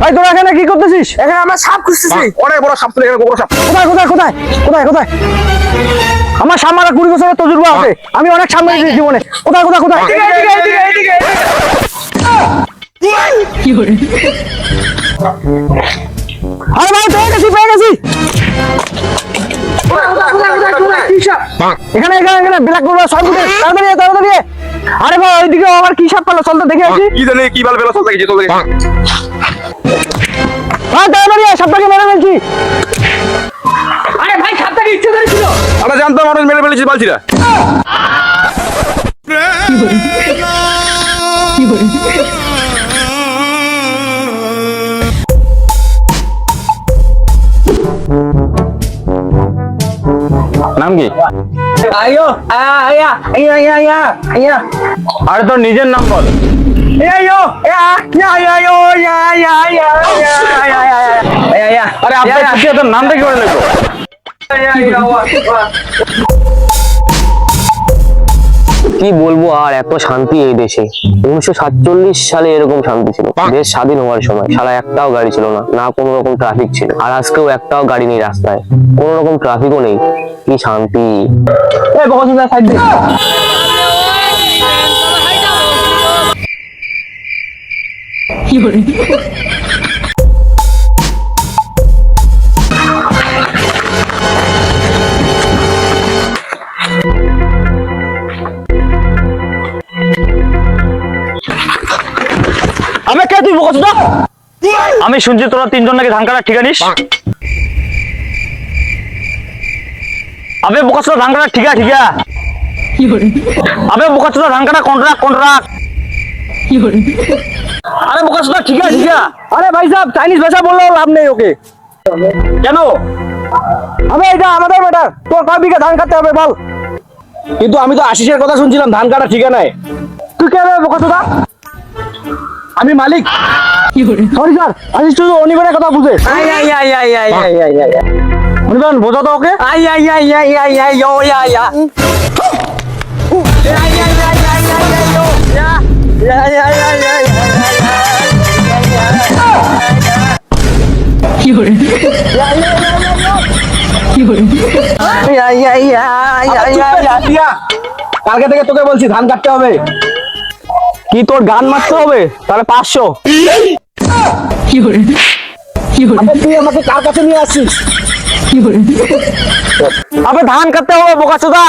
ভাই তোরা এখানে কি করতেছিস? এখানে আমরা সাপ খুঁজতেছি। অনেক বড় সাপ, এখানে বড় সাপ। কোথায় কোথায় কোথায় কোথায় কোথায়? আমার সামনে 20 বছরের তজুরবা আছে, আমি অনেক সামনে দিয়েছি জীবনে। কোথায় কোথায় কোথায়? আরে ভাই পেয়ে গেছি পেয়ে গেছি। এখানে এখানে এখানে ব্ল্যাক গোল্ড সব ফুটে তাড়াতাড়ি তাড়াতাড়ি। আরে ভাই ওইদিকে আবার কি সাপ পেলো, চল তো দেখে আসি। কি জানি কি বেলা চলতে গেছে চলতে গেছে। ভাই তাড়াতাড়ি সাপটাকে মেরে ফেলছি। আরে ভাই সাপটাকে ইচ্ছে করে ছিল। আমরা জানতাম মানুষ মেরে ফেলেছি বালছিরা। নাম কি? আয়ো আয়া আয়া আয়া আয়া। আরে তোর নিজের নাম বল। আয়ো আয়া আয়া আয়া আয়া আয়া আয়া। আরে আপনার কি তোর নামটা কি করে লিখো? কি বলবো আর, এত শান্তি এই দেশে। 1947 সালে এরকম শান্তি ছিল, দেশ স্বাধীন হওয়ার সময়। সারা একটাও গাড়ি ছিল না, না কোনো রকম ট্রাফিক ছিল। আর আজকেও একটাও গাড়ি নেই রাস্তায়, কোনো রকম ট্রাফিকও নেই। কি শান্তি। এই বকসুদা সাইড দে। আমি কে তুই বকসুদা? আমি শুনছি তোরা তিনজন নাকি ধান কাটার ঠিকা নিস। আবে বোকাচোদা ধান কাটার ঠিকা ঠিকা। আবে বোকাচোদা ধান কাটা কন্ট্রাক্ট কন্ট্রাক্ট। আরে বোকাচোদা ঠিকা ঠিকা। আরে ভাই সাহেব চাইনিজ ভাষা বললেও লাভ নেই ওকে। কেন? আবে এটা আমাদের বেটা, তোর কয় বিঘা ধান কাটতে হবে বল। কিন্তু আমি তো আশিসের কথা শুনছিলাম ধান কাটা ঠিকা নাই। তুই কে রে বকসুদা? আমি মালিক। সরি স্যার, আশিস তুই অনিবারের কথা বুঝে। আয়া আয়া আয়া আয়া আয়া আয়া। অনিবান বোঝা তো ওকে। আয়া আয়া আয়া আয়া আয়া আয়া আয়া। কালকে থেকে তোকে বলছি ধান কাটতে হবে। কি তোর গান মারতে হবে? তাহলে 500। তুই আমাকে কার কাছে নিয়ে আসছিস? আবে ধান কাটতে হবে বোকাচোদা।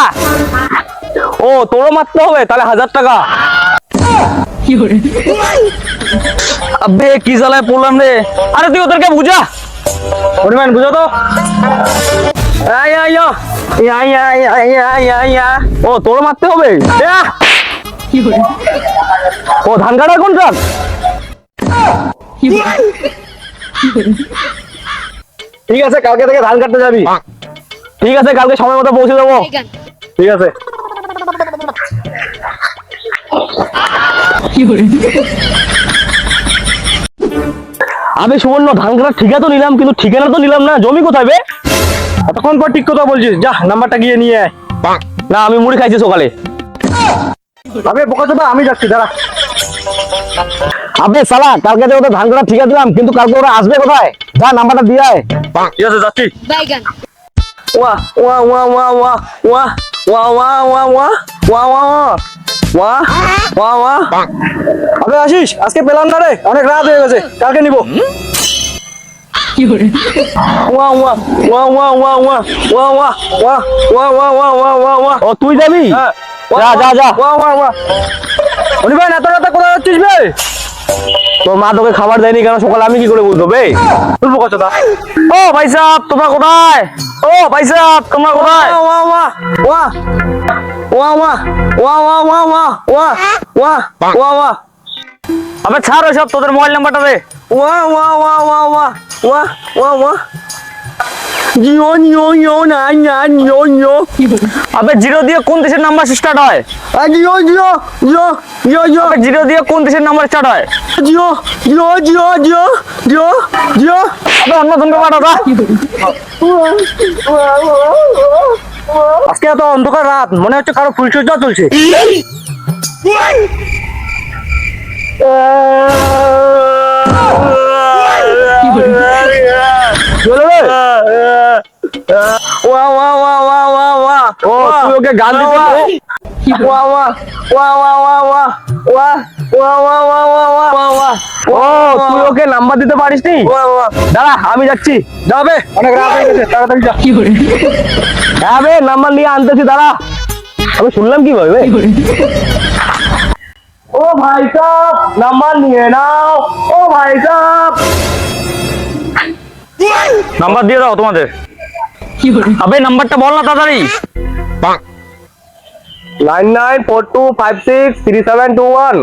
ও তোরও মারতে হবে, তাহলে 1000 টাকা। আবে কি জ্বালায় পড়লাম রে। আরে তুই ওদেরকে বুঝা। পরিমাণ বুঝা তো। আয়া আয়া আয়া আয়া আয়া আয়া। ও তোরও মারতে হবে। ও ধান কাটার কন্ট্রাক্ট। ঠিক আছে কালকে থেকে ধান কাটতে যাবি। ঠিক আছে কালকে সময় মতো পৌঁছে যাবো। ঠিক আছে। আমি সুবর্ণ ধান কাটার ঠিকা তো নিলাম, কিন্তু ঠিকানা তো নিলাম না। জমি কোথায় বে? এতক্ষণ পর ঠিক কথা বলছিস, যা নাম্বারটা গিয়ে নিয়ে আয়। না আমি মুড়ি খাইছি সকালে। আবে বোকাচোদা আমি যাচ্ছি, দাঁড়া। আবে শালা কালকে যে ওদের ধান কাটা ঠিকা দিলাম, কিন্তু কালকে ওরা আসবে কোথায়? যা নাম্বারটা দিয়ে আয়। ঠিক আছে যাচ্ছি। Baigan. ওয়া ওয়া ওয়া ওয়া ওয়া ওয়া ওয়া ওয়া ওয়া ওয়া ওয়া ওয়া ওয়া ওয়া। আবে আসিস, আজকে পেলাম না রে, অনেক রাত হয়ে গেছে, কালকে নিবো। ওয়া ওয়া ওয়া ওয়া ওয়া ওয়া ওয়া ওয়া ওয়া ওয়া ওয়া ওয়া ওয়া ওয়া ওয়া। ও তুই যাবি? যা যা যা। ওয়া ওয়া ওয়া। অনি ভাই এত রাতে কোথায় যাচ্ছিস বে? তোর মা তোকে খাবার দেয়নি কেন সকালে, আমি কি করে বুঝবো বে? তুই বোকাচোদা। ও ভাই সাহেব তোমরা কোথায়? ও ভাই সাহেব তোমরা কোথায়? ওয়া ওয়া ওয়া ওয়া ওয়া ওয়া ওয়া ওয়া ওয়া ওয়া ওয়া ওয়া ওয়া। আবে ছাড় ওইসব, তোদের মোবাইল নাম্বারটা দে। ওয়া ওয়া ওয়া ওয়া ওয়া ওয়া ওয়া ওয়া। জিও জিও জিও না না জিও জিও। আবে জিরো দিয়ে কোন দেশের নাম্বার স্টার্ট হয়? জিও জিও জিও জিও জিও। আবে জিরো দিয়ে কোন দেশের নাম্বার স্টার্ট হয়? জিও জিও জিও জিও জিও জিও। আবে অন্য জনকে পাঠা দা। আজকে এত অন্ধকার রাত, মনে হচ্ছে কারো ফুলসজ্জা চলছে। ওয়া ওয়া ওয়া ওয়া ওয়া ওয়া ও তুই ওকে গান দিতে ওয়া ওয়া ওয়া ওয়া ওয়া ওয়া ওয়া ওয়া ওয়া ওয়া ওয়া ওয়া ওয়া ও তুই ওকে নাম্বার দিতে পারিস নি? ওয়া ওয়া দাঁড়া আমি যাচ্ছি। যাবে অনেক রাত হয়ে গেছে, তাড়াতাড়ি যা। হ্যাঁ বে নাম্বার নিয়ে আনতেছি, দাঁড়া। আমি শুনলাম কি ভাবে ও ভাই সাহেব নাম্বার নিয়ে নাও, ও ভাই সাহেব নাম্বার দিয়ে দাও তোমাদের। আবে নাম্বারটা বল না তাড়াতাড়ি। 9942563721।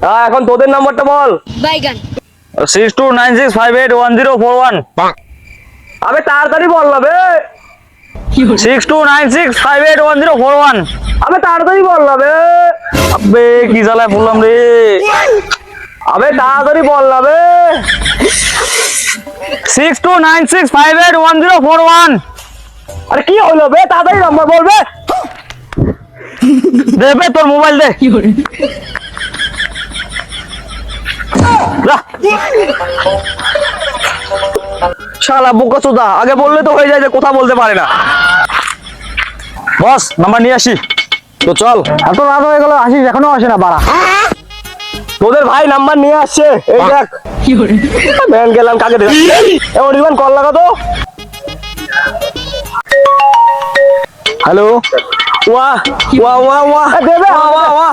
হ্যাঁ এখন তোদের নাম্বারটা বল। বাইগান 6296581041। আবে তাড়াতাড়ি বল না বে। 6296581041। আবে তাড়াতাড়ি বল না বে। আবে কি জ্বালায় বললাম রে। আবে তাড়াতাড়ি বল না বে। 6296581041। আরে কি হলো বে, তাড়াতাড়ি নাম্বার বলবে। দে বে তোর মোবাইল দে। যা। শালা বোকাচোদা, আগে বললে তো হয়ে যায়, যে কথা বলতে পারে না। বস নাম্বার নিয়ে আসি। তো চল, এত রাত হয়ে গেল, আসিস এখনো আসে না বাড়া। তোদের ভাই নাম্বার নিয়ে আসছে, এই দেখ। ব্যান গেলাম কাকে দেখ। এমন রিমান কল লাগা তো। হ্যালো ওয়া ওয়া ওয়া ওয়া দেবে ওয়া ওয়া ওয়া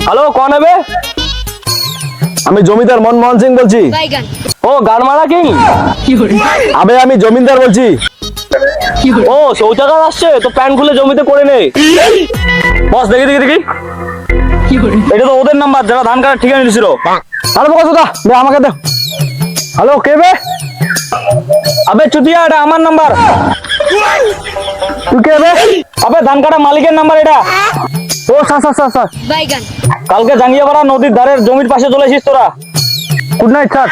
হ্যালো কোন হবে? আমি জমিদার মনমোহন সিং বলছি। বাইগান ও গানমারা কিং। আবে আমি জমিদার বলছি। ও শৌচাগার আসছে তো প্যান্ট খুলে জমিতে করে নে। বস দেখি দেখি দেখি, এটা তো ওদের নাম্বার যারা ধান কাটার ঠিকানা দিছিল। আরে বোকাচোদা, দে আমাকে দে। হ্যালো কে বে? আবে চুতিয়া, এটা আমার নাম্বার। তুই কে বে? আবে ধান কাটা মালিকের নাম্বার এটা। ও স্যার স্যার স্যার স্যার, বাইগান কালকে জাঙ্গিয়াপাড়া নদীর ধারের জমির পাশে চলে এসিস তোরা। Good night sir.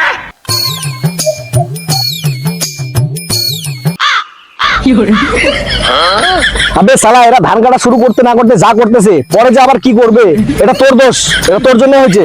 আবে শালা, এরা ধান কাটা শুরু করতে না করতে যা করতেছে, পরে যে আবার কি করবে, এটা তোর দোষ, এটা তোর জন্য হয়েছে।